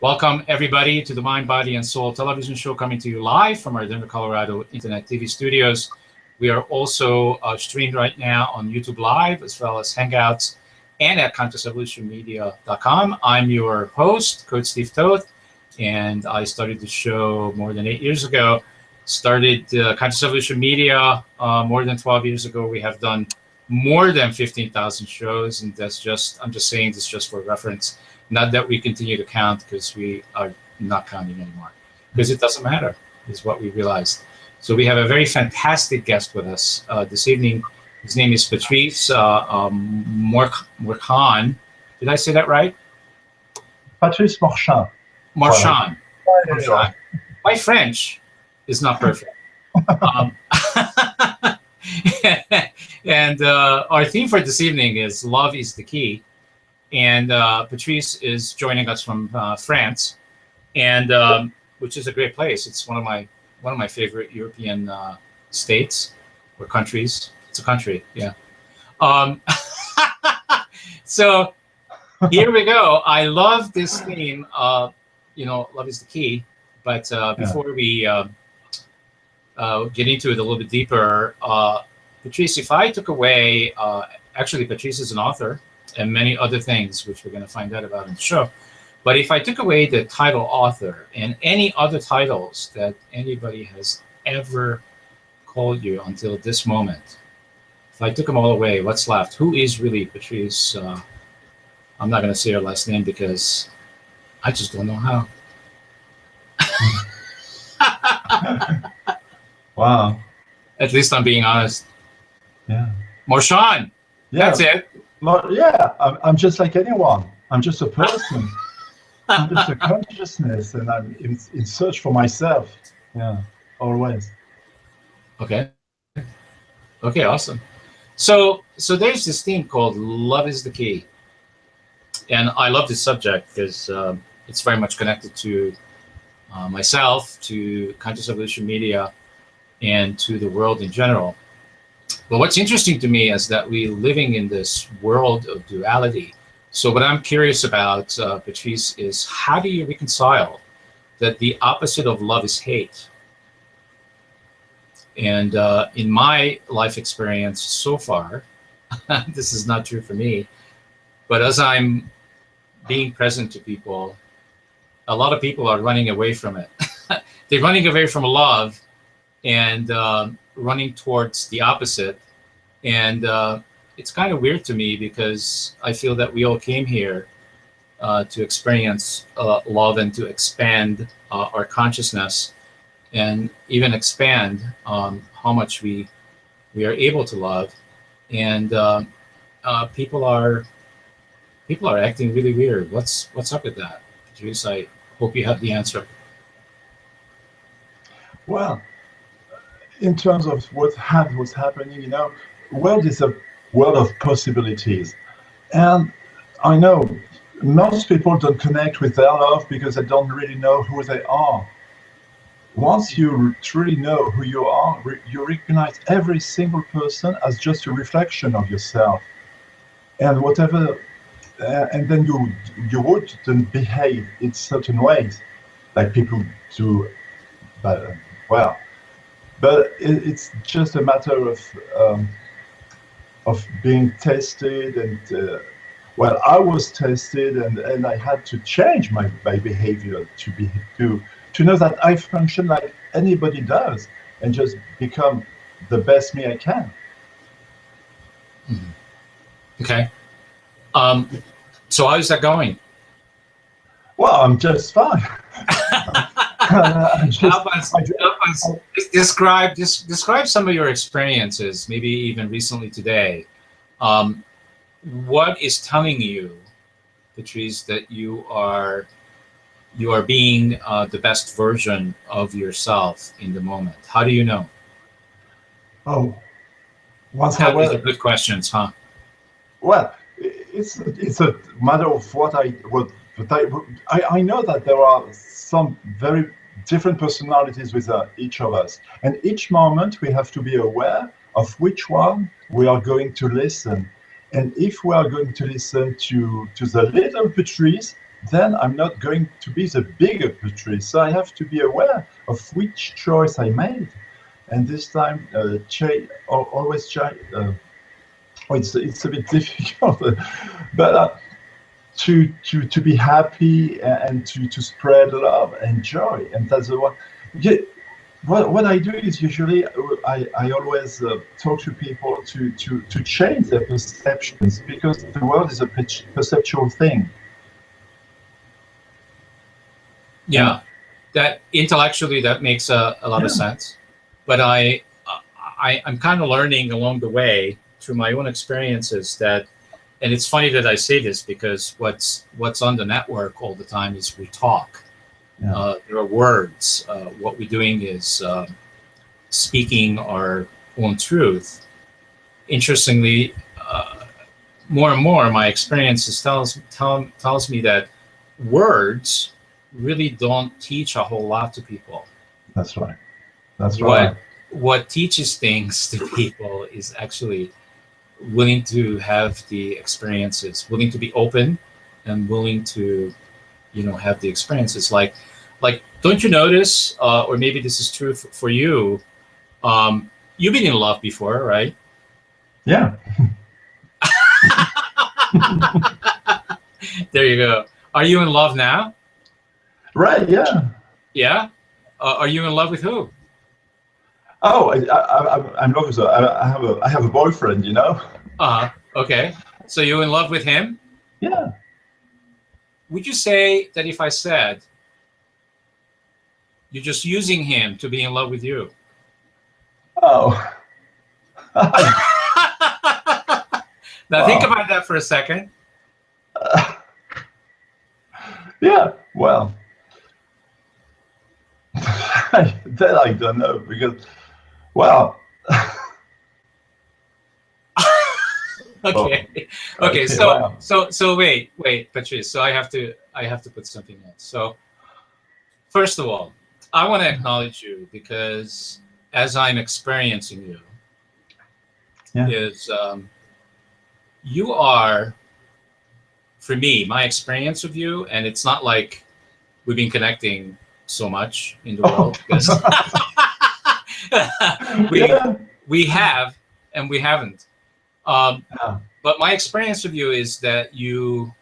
Welcome, everybody, to the Mind, Body, and Soul television show coming to you live from our Denver, Colorado Internet TV studios. We are also streamed right now on YouTube Live, as well as Hangouts, and at contagiousmedia.com. I'm your host, Coach Steve Toth, and I started the show more than 8 years ago. Started Conscious Evolution Media more than 12 years ago. We have done more than 15,000 shows, and I'm just saying this just for reference. Not that we continue to count, because we are not counting anymore, because it doesn't matter, is what we realized. So we have a very fantastic guest with us this evening. His name is Patrice Morchan. Did I say that right? Patrice Morchan. Morchan. Morchan. My French is not perfect. And our theme for this evening is Love is the Key. And Patrice is joining us from France, and which is a great place. It's one of my favorite European states or countries. It's a country, yeah. So here we go. I love this theme. Love is the key. But before we get into it a little bit deeper, Patrice, if I took away, actually, Patrice is an author and many other things, which we're going to find out about in the show. But if I took away the title author and any other titles that anybody has ever called you until this moment, if I took them all away, what's left? Who is really Patrice? I'm not going to say her last name because I just don't know how. Wow. At least I'm being honest. Yeah. Morchan. Yeah. That's it. Well, yeah, I'm just like anyone. I'm just a person. I'm just a consciousness, and I'm in search for myself. Yeah, always. Okay. Okay, awesome. So there's this theme called Love is the Key. And I love this subject because it's very much connected to myself, to Conscious Evolution Media, and to the world in general. But what's interesting to me is that we're living in this world of duality. So what I'm curious about, Patrice, is how do you reconcile that the opposite of love is hate? And in my life experience so far, this is not true for me, but as I'm being present to people, a lot of people are running away from it. They're running away from love and running towards the opposite. And it's kind of weird to me because I feel that we all came here to experience love and to expand our consciousness and even expand how much we are able to love. And people are acting really weird. What's up with that? Patrice, I hope you have the answer. Well, in terms of what's happening, world is a world of possibilities. And I know most people don't connect with their love because they don't really know who they are. Once you truly know who you are, you recognize every single person as just a reflection of yourself. And whatever, and then you wouldn't behave in certain ways like people do, but it's just a matter of being tested, and I was tested, and I had to change my behavior to know that I function like anybody does, and just become the best me I can. Mm-hmm. Okay. So how's that going? Well, I'm just fine. Describe some of your experiences, maybe even recently today. What is telling you, Patrice, that you are being the best version of yourself in the moment? How do you know? Oh, these are good questions, huh? Well, it's a matter of what I know that there are some very different personalities with each of us, and each moment we have to be aware of which one we are going to listen. And if we are going to listen to the little Patrice, then I'm not going to be the bigger tree. So I have to be aware of which choice I made. And this time, always try. It's a bit difficult, but to be happy and to spread love and joy, and that's the one. Yeah, what I do is usually I always talk to people to change their perceptions, because the world is a perceptual thing. Yeah, that intellectually that makes a lot of sense, but I'm kind of learning along the way through my own experiences that, and it's funny that I say this because what's on the network all the time is we talk. There are words. What we're doing is speaking our own truth. Interestingly, more and more, my experiences tells me that words really don't teach a whole lot to people. That's right. That's right. What teaches things to people is actually willing to have the experiences, willing to be open, and willing to, have the experiences. Like, don't you notice, or maybe this is true for you, you've been in love before, right? Yeah. There you go. Are you in love now? Right. Yeah. Yeah. Are you in love with who? Oh, I'm not. I have a boyfriend. Okay. So you're in love with him? Yeah. Would you say that if I said you're just using him to be in love with you? Oh. Now think about that for a second. Yeah. Well, that I don't know, because, well. Okay. Okay. So wait, Patrice. So I have to put something in. So first of all, I want to acknowledge you, because as I'm experiencing you, is you are, for me, my experience of you, and it's not like we've been connecting so much in the world, because we have and we haven't. But my experience of you is that your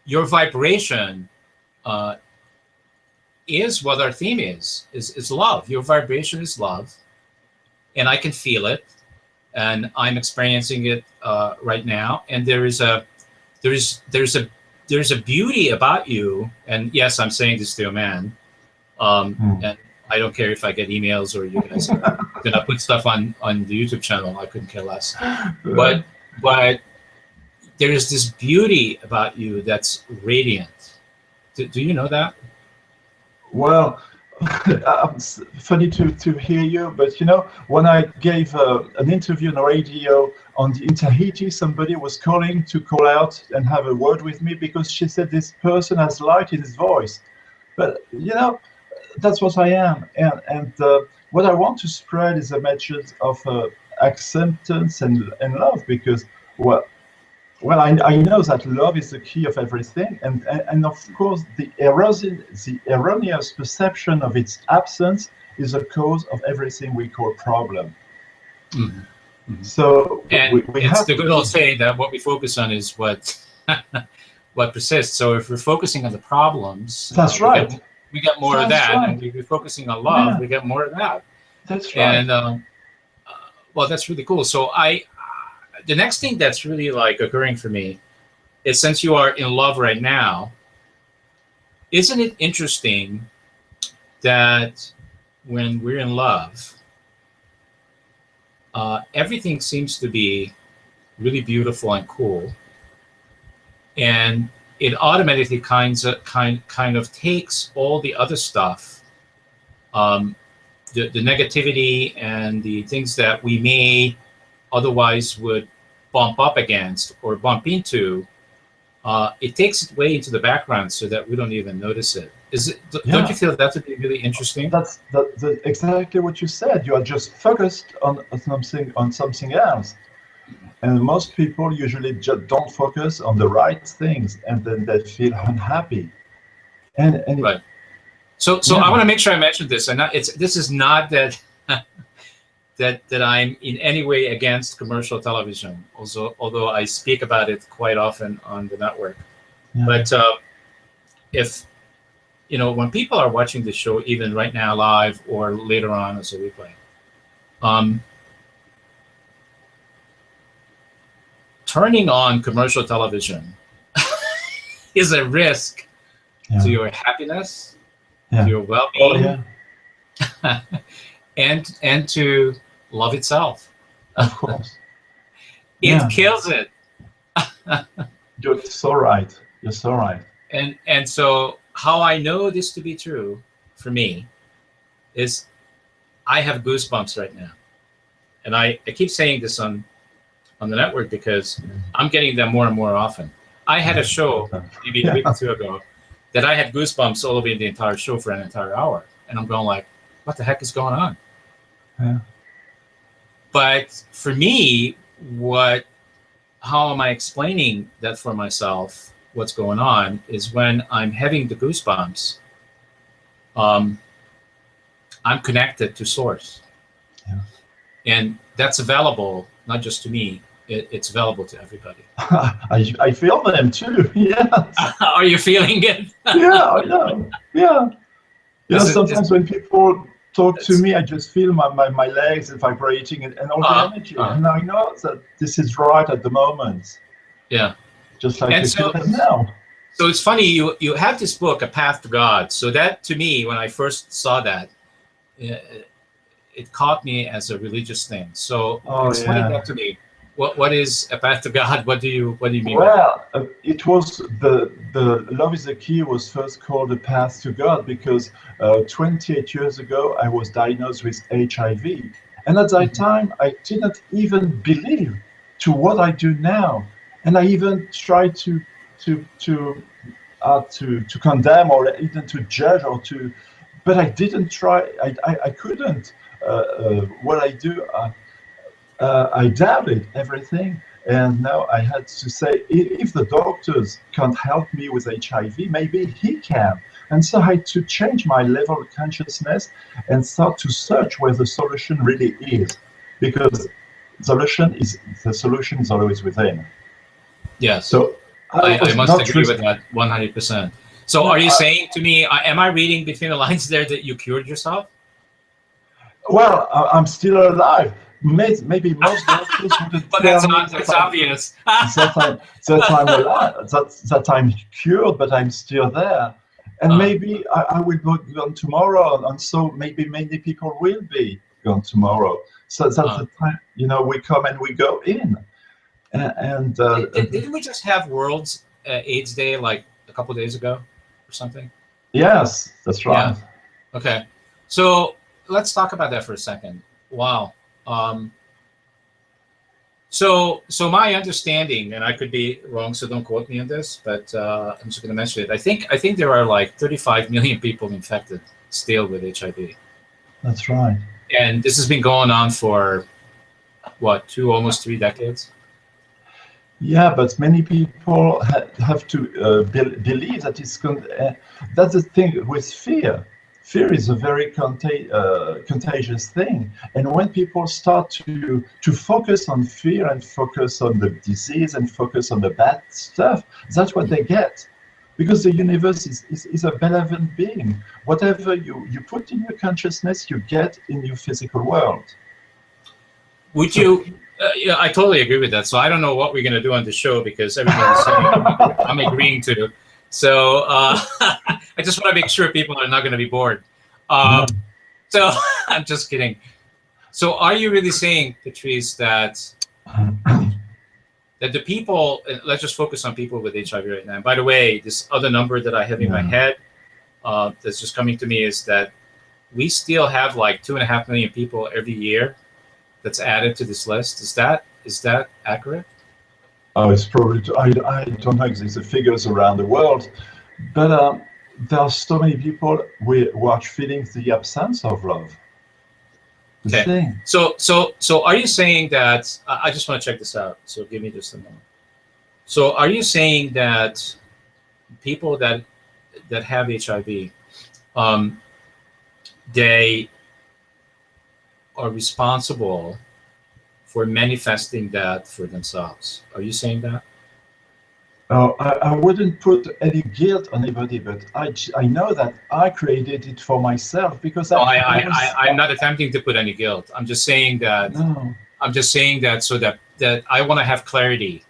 vibration is what our theme is love. Your vibration is love, and I can feel it, and I'm experiencing it right now. And there's a beauty about you. And yes, I'm saying this to a man, and I don't care if I get emails or you guys are gonna put stuff on the YouTube channel. I couldn't care less. But there is this beauty about you that's radiant. Do you know that? Well, funny to hear you, but when I gave an interview on the radio on the Tahiti, somebody was calling to call out and have a word with me, because she said this person has light in his voice. But that's what I am, and what I want to spread is a message of acceptance and love, because I know that love is the key of everything, and of course the erroneous perception of its absence is the cause of everything we call problem. Mm-hmm. Mm-hmm. So we have the good old saying that what we focus on is what persists. So if we're focusing on the problems, that's right. We get more of that, right. And if we're focusing on love, we get more of that. That's right. And well, that's really cool. So the next thing that's really like occurring for me is, since you are in love right now, isn't it interesting that when we're in love, everything seems to be really beautiful and cool, and it automatically kind of takes all the other stuff, the negativity and the things that we may otherwise would bump up against or bump into. It takes it way into the background so that we don't even notice it. Don't you feel that to be really interesting? That's exactly what you said. You are just focused on something else. And most people usually just don't focus on the right things, and then they feel unhappy. And Right. So I yeah, want to make sure I mentioned this, and this is not that that I'm in any way against commercial television. Also, although I speak about it quite often on the network, yeah, but if when people are watching the show, even right now live or later on as a replay, turning on commercial television is a risk to yeah, your happiness, to yeah. your Oh well-being, yeah, and to love itself. of course. It Yeah, kills it. you're so right. You're so right. And so how I know this to be true for me is I have goosebumps right now. And I keep saying this on the network because I'm getting them more and more often. I had a show maybe a week or Yeah, two ago that I had goosebumps all over the entire show for an entire hour. And I'm going like, what the heck is going on? yeah, But for me, how am I explaining that for myself? What's going on is when I'm having the goosebumps, I'm connected to source, yeah. and that's available not just to me. It's available to everybody. I feel them too. Yes. Are you feeling it? Yeah, I know. Yeah. Is Sometimes when people talk to it's me, I just feel my legs vibrating and all the uh, energy. uh, And I know that this is right at the moment, yeah. just like And you feel so it now. so it's funny you have this book, A Path to God. So that to me, when I first saw that, it caught me as a religious thing. So Oh, explain yeah. that to me. What is A Path to God? What do you mean by that? Well, it was the Love is the Key was first called A Path to God because 28 years ago I was diagnosed with HIV, and at that Mhm. time I didn't even believe to what I do now, and I even tried to to to condemn or even to judge or to, but I didn't try. I couldn't. What I do. I doubted everything. And now I had to say, if the doctors can't help me with HIV, maybe he can. And so I had to change my level of consciousness and start to search where the solution really is. Because the solution is always within. Yes, So I I was must not agree risk. with that 100%. So Yeah, are you saying to me, am I reading between the lines there that you cured yourself? well, I'm still alive. Maybe most doctors wouldn't But tell me that's obvious. that I'm alive, that I'm cured, but I'm still there. And uh, maybe I will be gone tomorrow, and so maybe many people will be gone tomorrow. So that's uh. the time, we come and we go in. And Didn't we just have World's AIDS Day like a couple days ago or something? yes, that's Yeah. right. Okay. So let's talk about that for a second. Wow. Um, so my understanding, and I could be wrong, so don't quote me on this, but I'm just going to mention it. I think there are like 35 million people infected still with HIV, That's right. and this has been going on for what, almost 3 decades. Yeah, but many people have to believe that it's that's the thing with fear. Fear is a very contagious thing, and when people start to focus on fear and focus on the disease and focus on the bad stuff, that's what they get. Because the universe is a benevolent being. Whatever you put in your consciousness, you get in your physical world. Would So you? Yeah, I totally agree with that. So I don't know what we're going to do on the show because everything you're saying, I'm agreeing to. So I just want to make sure people are not going to be bored. yeah. So I'm just kidding. So are you really saying, Patrice, that the people? Let's just focus on people with HIV right now. And by the way, this other number that I have in my Yeah. head that's just coming to me is that we still have like 2.5 million people every year that's added to this list. Is that accurate? Oh, it's probably, I don't know exactly the figures around the world, but there are so many people who are feeling the absence of love. The Okay. thing. So are you saying that, I just want to check this out. So give me just a moment. So are you saying that people that have HIV, um, they are responsible for manifesting that for themselves? Are you saying that? Oh, I wouldn't put any guilt on anybody, but I know that I created it for myself because No, I was I'm not attempting to put any guilt. I'm just saying that. no, I'm just saying that so that I want to have clarity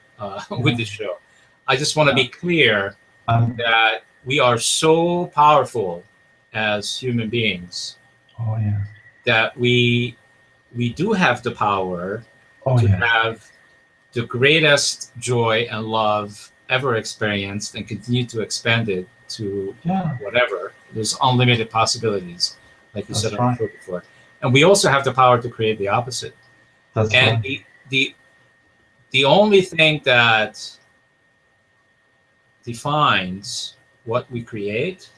with yeah, the show. I just want to yeah. be clear Um, that we are so powerful as human beings oh yeah, that we do have the power oh to yeah, have the greatest joy and love ever experienced and continue to expand it to yeah. whatever. There's unlimited possibilities, like you said That's on the right. show before. And we also have the power to create the opposite. That's And right. the only thing that defines what we create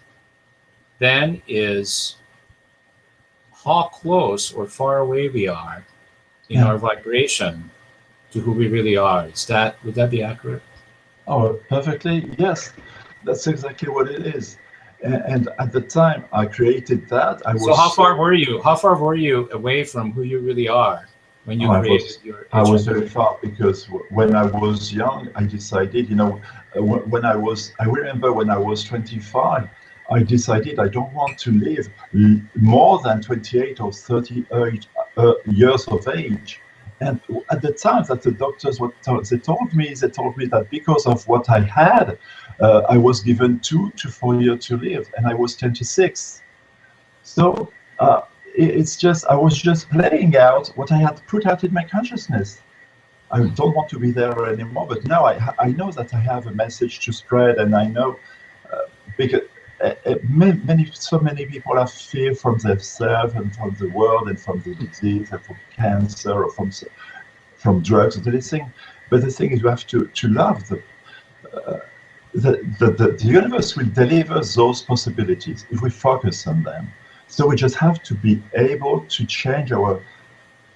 then is how close or far away we are in Yeah. our vibration to who we really are. Would that be accurate? Oh, perfectly. Yes, that's exactly what it is. And at the time I created that, I So was so how far were you away from who you really are when oh, you created your I was HIV? very far because when I was young, I decided, when I remember when I was 25, I decided I don't want to live more than 28 or 38 years of age. And at the time that the doctors, they told me that because of what I had, I was given 2 to 4 years to live, and I was 26. So it's just I was just playing out what I had put out in my consciousness. I don't want to be there anymore, but now I know that I have a message to spread, and I know because so many people have fear from themselves and from the world and from the disease and from cancer or from drugs and everything. But the thing is, you have to love the universe will deliver those possibilities if we focus on them. So we just have to be able to change our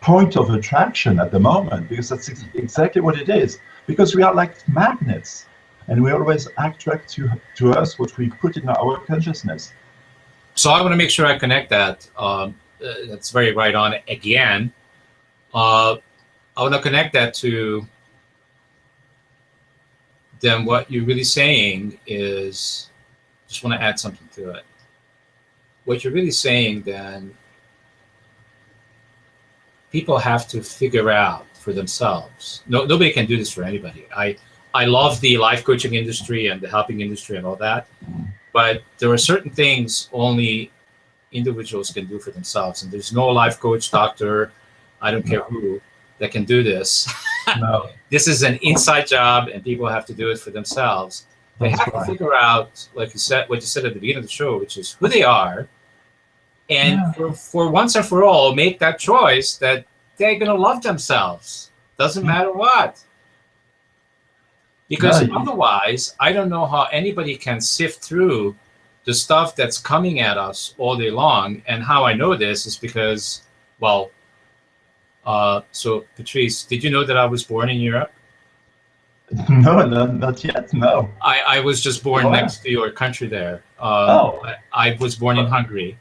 point of attraction at the moment, because that's exactly what it is. Because we are like magnets, and we always attract to us what we put in our consciousness. So I want to make sure I connect that. That's very right on. Again, I want to connect that to then what you're really saying is, just want to add something to it. What you're really saying then, people have to figure out for themselves. No, nobody can do this for anybody. I love the life coaching industry and the helping industry and all that, but there are certain things only individuals can do for themselves, and there's no life coach, doctor, I don't care who, that can do this. No, This is an inside job, and people have to do it for themselves. They that's have to right. figure out, like you said, what you said at the beginning of the show, which is who they are, and Yeah, for once and for all, make that choice that they're going to love themselves. Doesn't yeah. matter what. No, Because otherwise, I don't know how anybody can sift through the stuff that's coming at us all day long. And how I know this is because, well, so Patrice, did you know that I was born in Europe? no, not yet. No. I was just born Wow. next to your country there. Oh, I was born in Hungary,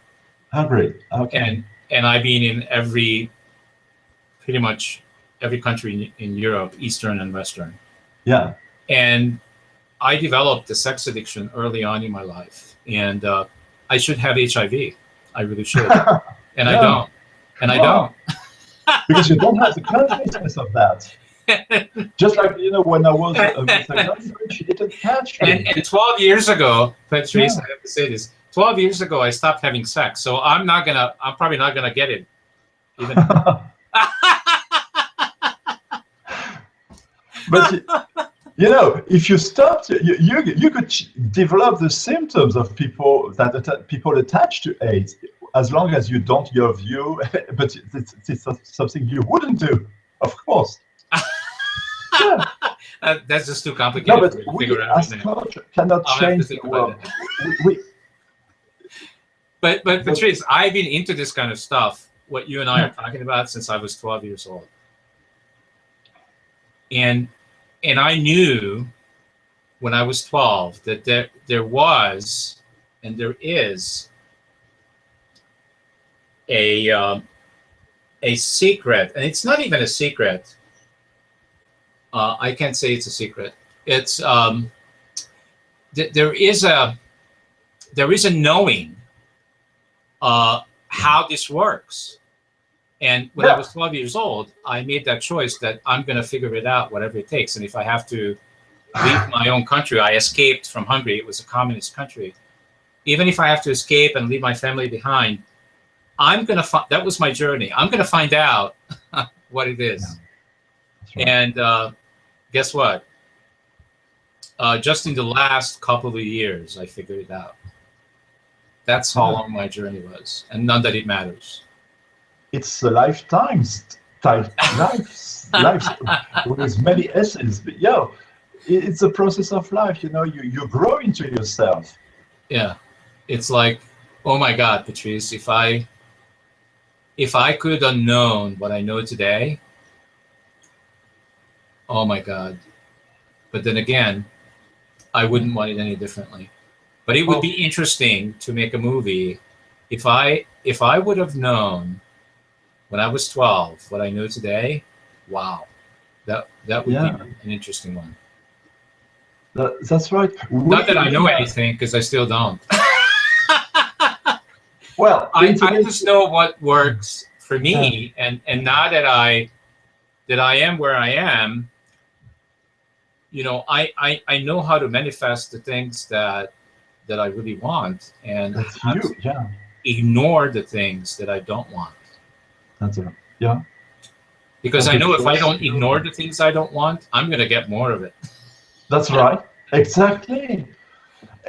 Hungary. Okay. and I've been in pretty much every country in Europe, Eastern and Western. Yeah. And I developed a sex addiction early on in my life, and I should have HIV. I really should, and I Yeah. don't, and I Wow. don't. Because you don't have the consciousness of that. Just like when I was with a girlfriend, she didn't catch me. And 12 years ago, Patrice, Yeah. I have to say this. 12 years ago, I stopped having sex, so I'm probably not gonna get it. Even. But if you stopped, you could develop the symptoms of people people attached to AIDS, as long as you don't love you. But it's something you wouldn't do, of course. Yeah. That's just too No, complicated but for me to we figure out as right now. coach cannot I'll have to change think the about world. it. We But Patrice, I've been into this kind of stuff what you and I are talking about since I was 12 years old. And I knew when I was 12 that there was and there is a secret, and it's not even a secret. I can't say it's a secret. It's there is a knowing how this works. And when I was 12 years old, I made that choice that I'm going to figure it out, whatever it takes. And if I have to leave my own country, I escaped from Hungary. It was a communist country. Even if I have to escape and leave my family behind, I'm going to find, that was my journey. I'm going to find out what it is. Yeah. Right. And guess what? Just in the last couple of years, I figured it out. That's how long my journey was, and none that it matters. It's a lifetimes type life with many essays. But yeah, it's a process of life. You know, you grow into yourself. Yeah, it's like, oh my God, Patrice, if I could have known what I know today, oh my God. But then again, I wouldn't want it any differently. But it would be interesting to make a movie if I would have known when I was 12 what I know today. Wow, that would be an interesting one. That's right. Not that I know anything, because I still don't. Well, I just know what works for me, and now that I am where I am, you know, I know how to manifest the things that I really want, and how to ignore the things that I don't want. That's it. Because I know if I don't ignore the things I don't want, I'm going to get more of it. That's right. Exactly.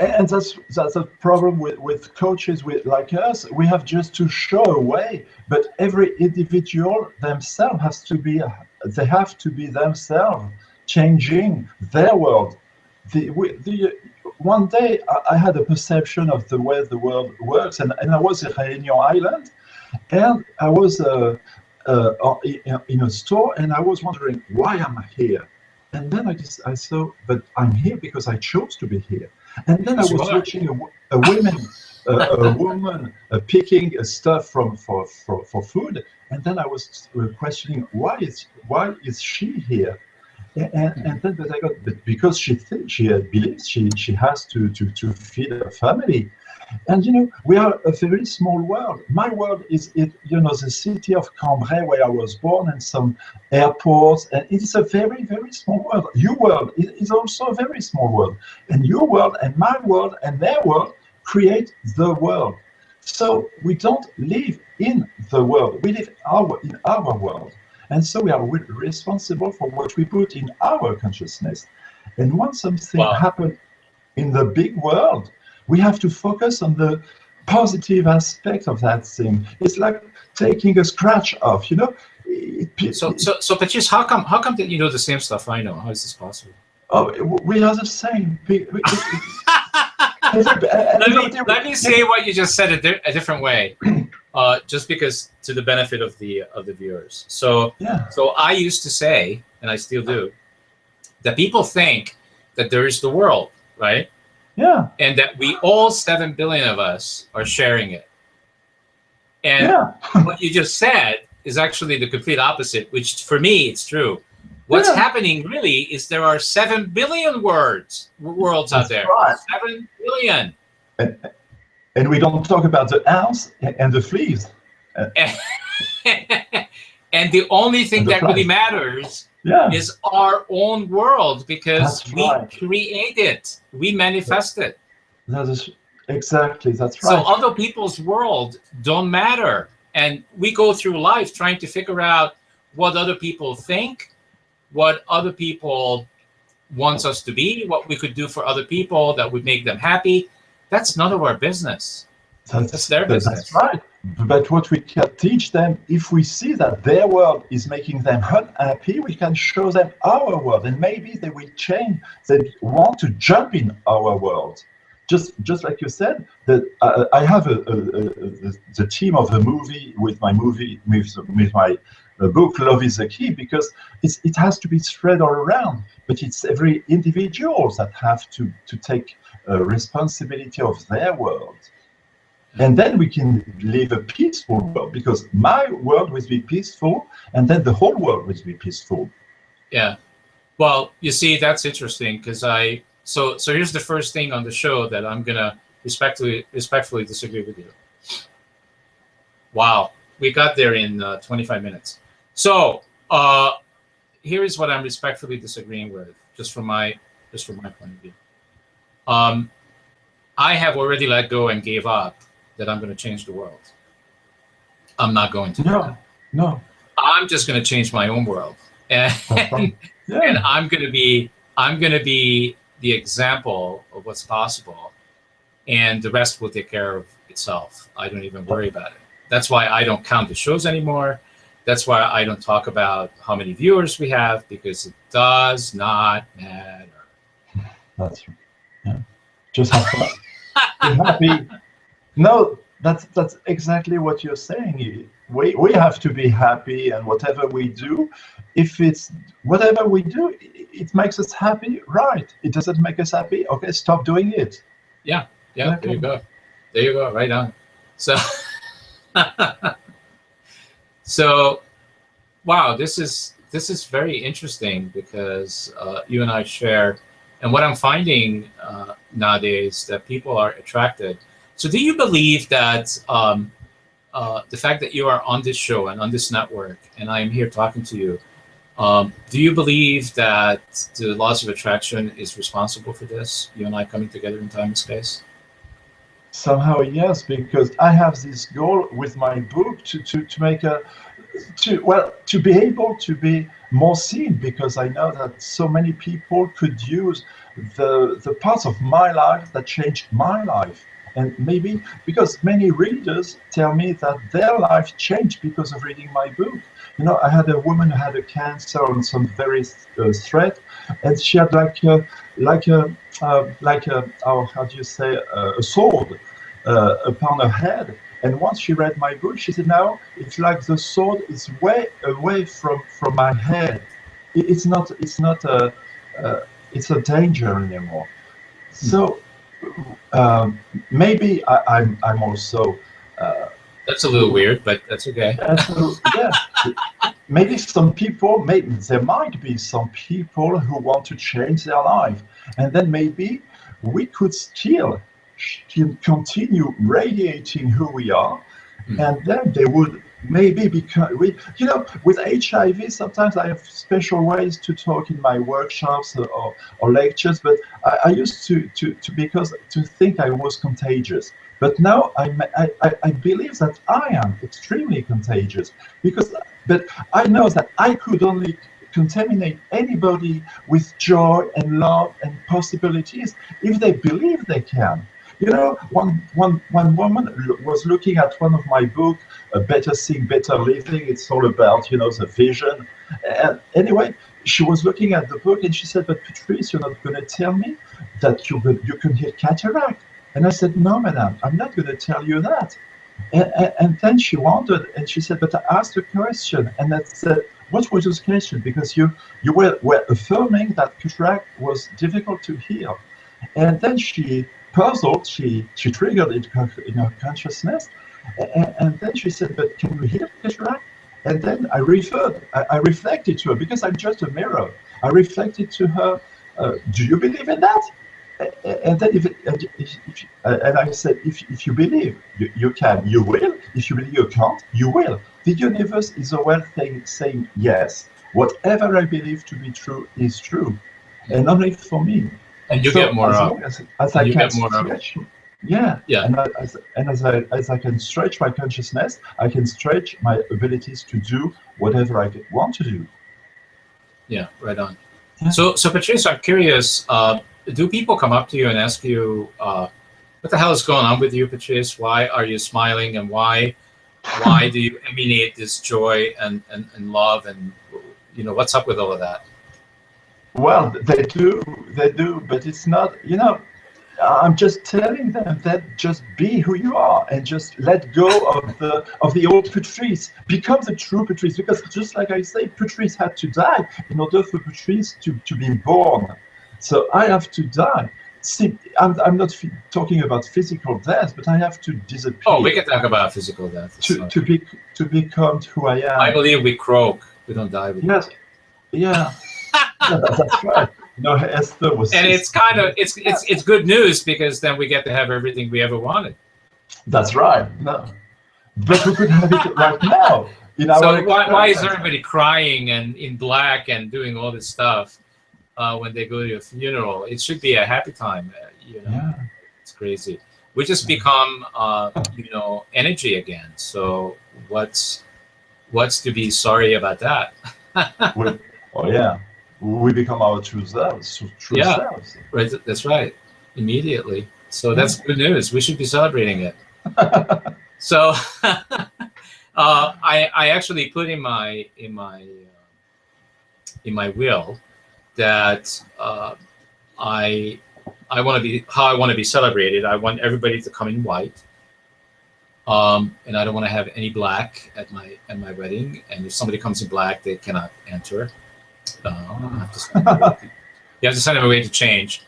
And that's a problem with coaches like us. We have just to show a way, but every individual themselves have to be themselves, changing their world. One day I had a perception of the way the world works, and I was in Réunion Island, and I was in a store, and I was wondering, why am I here? And then I saw, but I'm here because I chose to be here. And then I was watching a woman picking stuff for food, and then I was questioning, why is she here? And then I got, but because she believes she has to feed her family. And you know, we are a very small world. My world is the city of Cambrai where I was born, and some airports, and it is a very, very small world. Your world is also a very small world, and your world and my world and their world create the world. So we don't live in the world; we live in our world, and so we are responsible for what we put in our consciousness. And once something happens in the big world, we have to focus on the positive aspect of that thing. It's like taking a scratch off, you know. So, Patrice, how come that you know the same stuff I know? How is this possible? Oh, we are the same. Let me say what you just said a different way, just because to the benefit of the viewers. So I used to say, and I still do, that people think that there is the world, right? Yeah. And that we all 7 billion of us are sharing it. And what you just said is actually the complete opposite, which for me, it's true. What's happening really is there are 7 billion worlds out there. Right. 7 billion. And we don't talk about the ants and the fleas. And the only thing that really matters is our own world, because we create it, we manifest it. That is exactly, that's right. So other people's world don't matter, and we go through life trying to figure out what other people think, what other people wants us to be, what we could do for other people that would make them happy. That's none of our business. That's their business. That's right. But what we can teach them, if we see that their world is making them unhappy, we can show them our world, and maybe they will change. They want to jump in our world. just like you said, that I have the team of the movie with my book Love is the Key, because it has to be spread all around, but it's every individuals that have to take responsibility of their world. And then we can live a peaceful world, because my world will be peaceful, and then the whole world will be peaceful. Yeah. Well, you see, that's interesting, because so here's the first thing on the show that I'm gonna respectfully disagree with you. Wow, we got there in 25 minutes. So here is what I'm respectfully disagreeing with, just from my point of view. I have already let go and gave up that I'm going to change the world. I'm not going to. No. I'm just going to change my own world, and I'm going to be the example of what's possible, and the rest will take care of itself. I don't even worry about it. That's why I don't count the shows anymore. That's why I don't talk about how many viewers we have, because it does not matter. That's right. Yeah. Just have fun. Be happy. No, that's exactly what you're saying. We have to be happy, and whatever we do, if it's whatever we do, it makes us happy, right? It doesn't make us happy, okay, stop doing it. Yeah, okay. There you go, right on. So so wow, this is very interesting, because you and I share, and what I'm finding nowadays, that people are attracted. So do you believe that the fact that you are on this show and on this network, and I'm here talking to you, do you believe that the laws of attraction is responsible for this, you and I coming together in time and space? Somehow, yes, because I have this goal with my book to make to be able to be more seen, because I know that so many people could use the parts of my life that changed my life. And maybe because many readers tell me that their life changed because of reading my book. You know, I had a woman who had a cancer on some very threat, and she had how do you say, a sword upon her head. And once she read my book, she said, "Now it's like the sword is way away from my head. It's not it's a danger anymore." So maybe I'm also. That's a little weird, but that's okay. Yeah, maybe there might be some people who want to change their life, and then maybe we could still continue radiating who we are, and then they would maybe become. With HIV, sometimes I have special ways to talk in my workshops or lectures, but I used to think I was contagious. But now I believe that I am extremely contagious, but I know that I could only contaminate anybody with joy and love and possibilities if they believe they can. You know, one woman was looking at one of my books, Better Seeing, Better Living. It's all about, the vision. And anyway, she was looking at the book and she said, "But Patrice, you're not going to tell me that you can heal cataract." And I said, "No, madam, I'm not going to tell you that." And then she wondered and she said, "But I asked a question." And I said, "What was this question?" Because you were affirming that cataract was difficult to heal. And then she puzzled, she triggered it in her consciousness. And then she said, "But can you heal cataract?" And then I reflected to her, because I'm just a mirror. I reflected to her, "Do you believe in that?" And then and I said, if you believe you can, you will. If you believe you can't, you will. The universe is a well thing saying yes. Whatever I believe to be true is true, and only for me. And you get more up. As I can stretch. Yeah. And as I can stretch my consciousness, I can stretch my abilities to do whatever I want to do. Yeah, right on. Yeah. So Patrice, I'm curious. Do people come up to you and ask you, "What the hell is going on with you, Patrice? Why are you smiling, and why do you emanate this joy and love, and what's up with all of that?" Well, they do, but it's not. I'm just telling them that just be who you are and just let go of the old Patrice. Become the true Patrice. Because just like I say, Patrice had to die in order for Patrice to be born. So I have to die. See, I'm not talking about physical death, but I have to disappear. Oh, we can talk about physical death. To become who I am. I believe we croak. We don't die. Yes. Yeah. Yeah, that's right. Esther was. And it's kind of it's good news, because then we get to have everything we ever wanted. That's right. No, but we could have it right now. So why is everybody crying and in black and doing all this stuff when they go to a funeral? It should be a happy time. Yeah. It's crazy. We just become energy again. So what's to be sorry about that? We become our true selves. Selves. Right. That's right. Immediately. So that's good news. We should be celebrating it. So I actually put in my will that I want to be how I want to be celebrated. I want everybody to come in white. And I don't want to have any black at my wedding. And if somebody comes in black, they cannot enter. You have to send them away to change.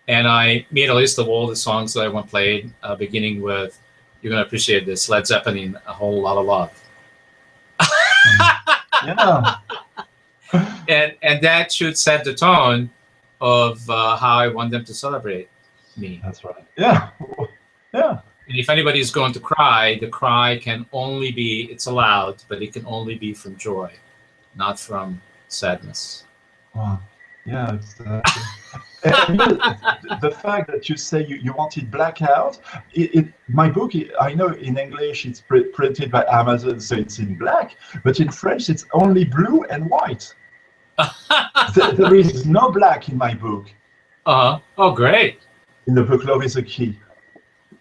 And I made a list of all the songs that I want played, beginning with, you're going to appreciate this, Led Zeppelin, A Whole Lot of Love. Yeah. And that should set the tone of how I want them to celebrate me. That's right. Yeah. Yeah. And if anybody is going to cry, the cry can only be, it's allowed, but it can only be from joy, not from sadness. Wow. Yeah, exactly. And the fact that you say you wanted blackout, my book, I know in English it's printed by Amazon, so it's in black, but in French it's only blue and white. There is no black in my book. Oh, great. In the book, Love is a Key.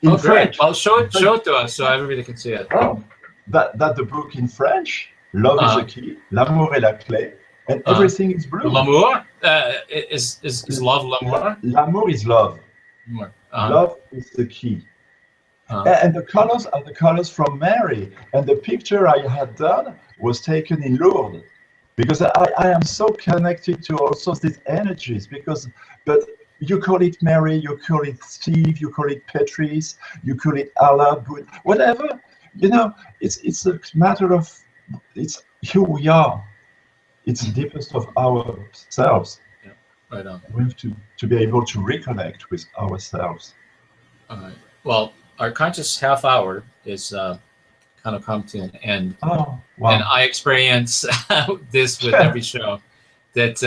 In French. Well, show it to us so everybody can see it. Oh, that the book in French, Love is a Key, L'amour est la clé, and everything is blue. L'amour is love l'amour? L'amour is love. Love is the key. And the colors are the colors from Mary. And the picture I had done was taken in Lourdes, because I am so connected to also these energies. But you call it Mary, you call it Steve, you call it Patrice, you call it Allah, whatever. It's a matter of, it's who we are. It's the deepest of ourselves. Yeah, right on. We have to be able to reconnect with ourselves. All right. Well, our conscious half hour is kind of come to an end. Oh, wow. And I experience this with every show, that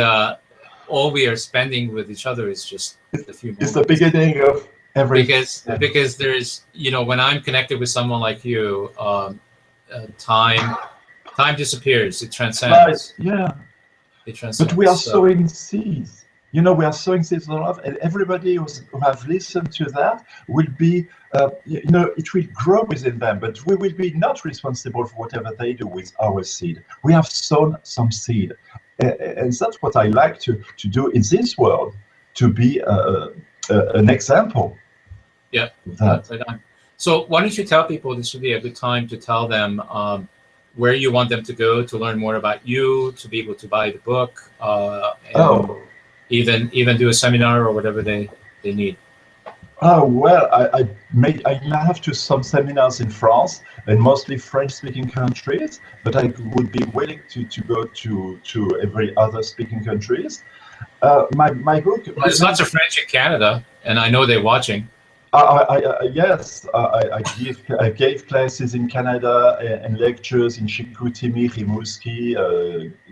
all we are spending with each other is just a few moments. It's the beginning of everything. Because there's, when I'm connected with someone like you, time disappears. It transcends. Right. Yeah. It transcends. But we are sowing seeds. We are sowing seeds of love, and everybody who have listened to that will be, it will grow within them. But we will be not responsible for whatever they do with our seed. We have sown some seed, and that's what I like to do in this world, to be an example. Yeah. So why don't you tell people, this would be a good time to tell them where you want them to go to learn more about you, to be able to buy the book, and even do a seminar or whatever they need. Oh, well, I have to some seminars in France and mostly French-speaking countries, but I would be willing to go to every other speaking countries. My book. Well, there's lots of French in Canada, and I know they're watching. Yes, I gave classes in Canada and lectures in Chicoutimi, Rimouski,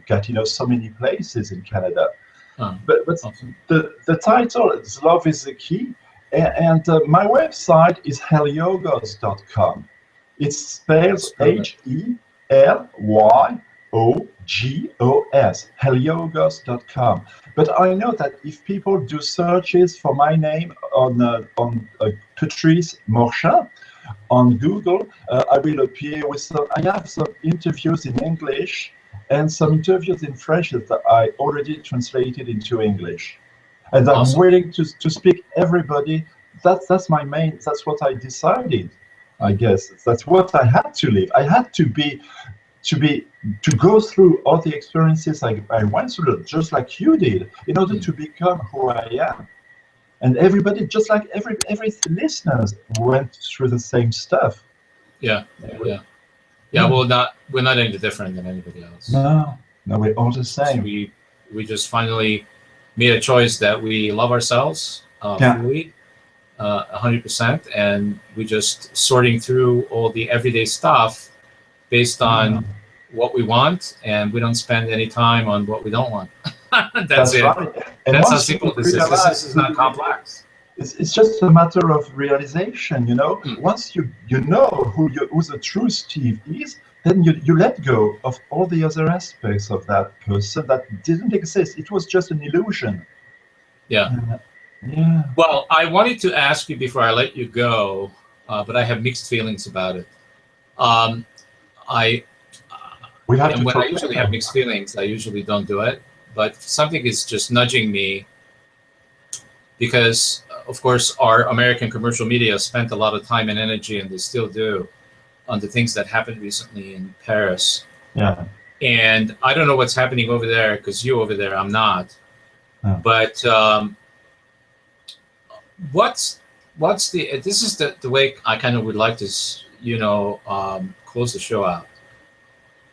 Gatineau, so many places in Canada. But awesome. the title is Love is the Key, and my website is helyogos.com. It spells HELYOGOS, helyogos.com. But I know that if people do searches for my name on Patrice Morchin on Google, I will appear with some. I have some interviews in English and some interviews in French that I already translated into English. And I'm willing to speak everybody that's my main. That's what I decided. I guess that's what I had to live. I had to be to go through all the experiences I went through, just like you did, in order to become who I am. And everybody, just like every listeners, went through the same stuff. Yeah, yeah, yeah. Well, we're not any different than anybody else. No, we're all the same. We just finally made a choice that we love ourselves fully, 100%, and we just sorting through all the everyday stuff based on what we want, and we don't spend any time on what we don't want. That's it. Right. And that's how simple this is. This is not complex. It's just a matter of realization, you know. Once you know who the true Steve is, then you let go of all the other aspects of that person that didn't exist. It was just an illusion. Yeah. Yeah. Well, I wanted to ask you before I let you go, but I have mixed feelings about it. When I usually have mixed feelings, I usually don't do it. But something is just nudging me because, of course, our American commercial media spent a lot of time and energy, and they still do, on the things that happened recently in Paris. Yeah. And I don't know what's happening over there because you over there, I'm not. Yeah. But what's the? This is the way I kind of would like to, close the show out.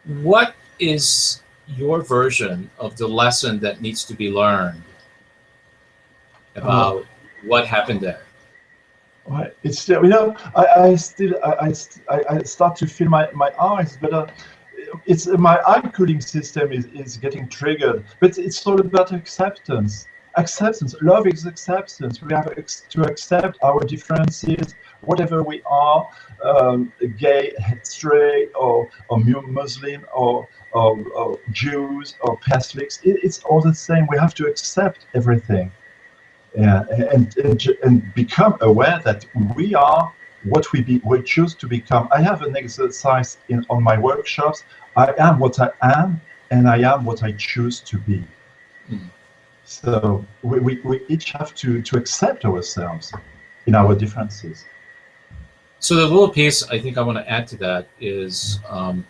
What is your version of the lesson that needs to be learned about what happened there? It's still, you know, I start to feel my eyes, but it's my eye cooling system is getting triggered. But it's all about acceptance. Acceptance. Love is acceptance. We have to accept our differences, whatever we are, gay, straight, or Muslim, or Jews, or Catholics. It's all the same. We have to accept everything. Yeah, and become aware that we are what we choose to become. I have an exercise on my workshops. I am what I am, and I am what I choose to be. So we each have to accept ourselves in our differences. So the little piece I think I want to add to that is, and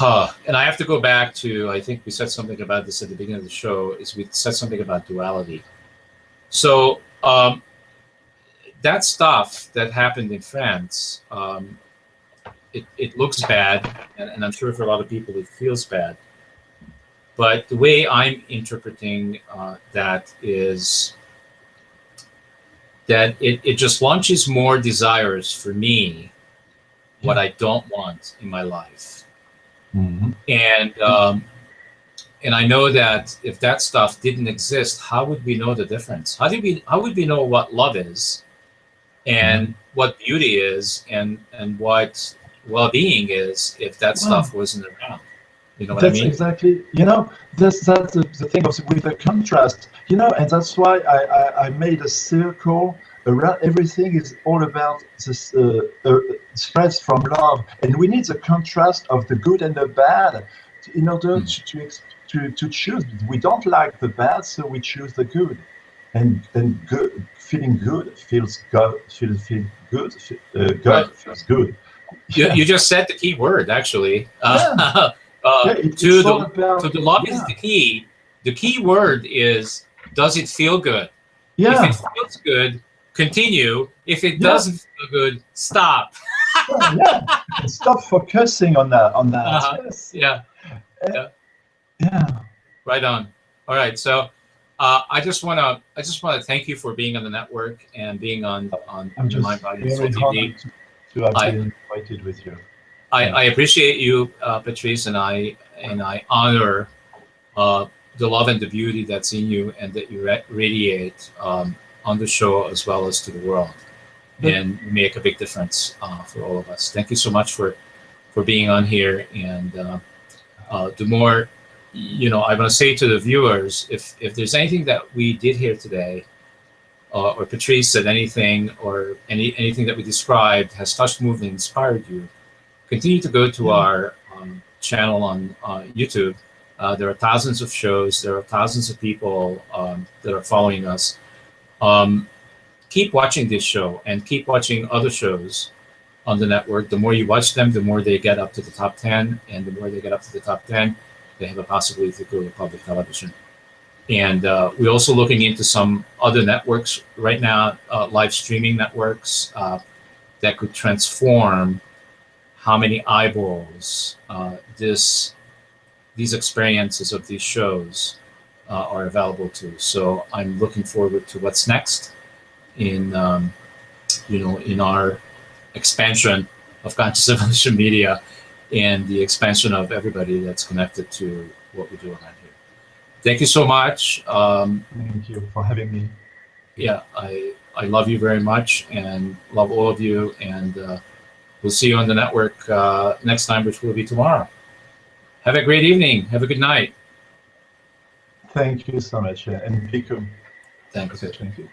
I have to go back to, I think we said something about this at the beginning of the show, is we said something about duality. So that stuff that happened in France, it looks bad, and I'm sure for a lot of people it feels bad. But the way I'm interpreting that is that it just launches more desires for me, what I don't want in my life. Mm-hmm. And I know that if that stuff didn't exist, how would we know the difference? How would we know what love is, and what beauty is, and what well-being is if that stuff wasn't around? You know what I mean? That's exactly. You know, that's the thing with the contrast. You know, and that's why I made a circle around. Everything is all about this spreads from love, and we need the contrast of the good and the bad in order to choose. We don't like the bad, so we choose the good, and good, feeling good feels good. Feels good. God feels good. You just said the key word, actually. To the love is the key. The key word is, does it feel good? Yeah. If it feels good, continue. If it doesn't feel good, stop. Stop focusing on that. Yes. Yeah. Right on. All right. So I just want to thank you for being on the network and being on Mind Body and Soul TV. To have been invited with you. I appreciate you, Patrice, and I honor the love and the beauty that's in you and that you radiate on the show as well as to the world, and you make a big difference for all of us. Thank you so much for being on here, and the more, I want to say to the viewers, if there's anything that we did here today, or Patrice said anything, or anything that we described has touched, moved, and inspired you, continue to go to our channel on YouTube. There are thousands of shows. There are thousands of people that are following us. Keep watching this show and keep watching other shows on the network. The more you watch them, the more they get up to the top 10, and the more they get up to the top 10, they have a possibility to go to public television. And we're also looking into some other networks right now, live streaming networks that could transform how many eyeballs these experiences of these shows are available to. So I'm looking forward to what's next in in our expansion of conscious evolution media and the expansion of everybody that's connected to what we do around here. Thank you so much. Thank you for having me. Yeah, I love you very much and love all of you. And we'll see you on the network next time, which will be tomorrow. Have a great evening. Have a good night. Thank you so much. And Biko. Thanks. Thank you.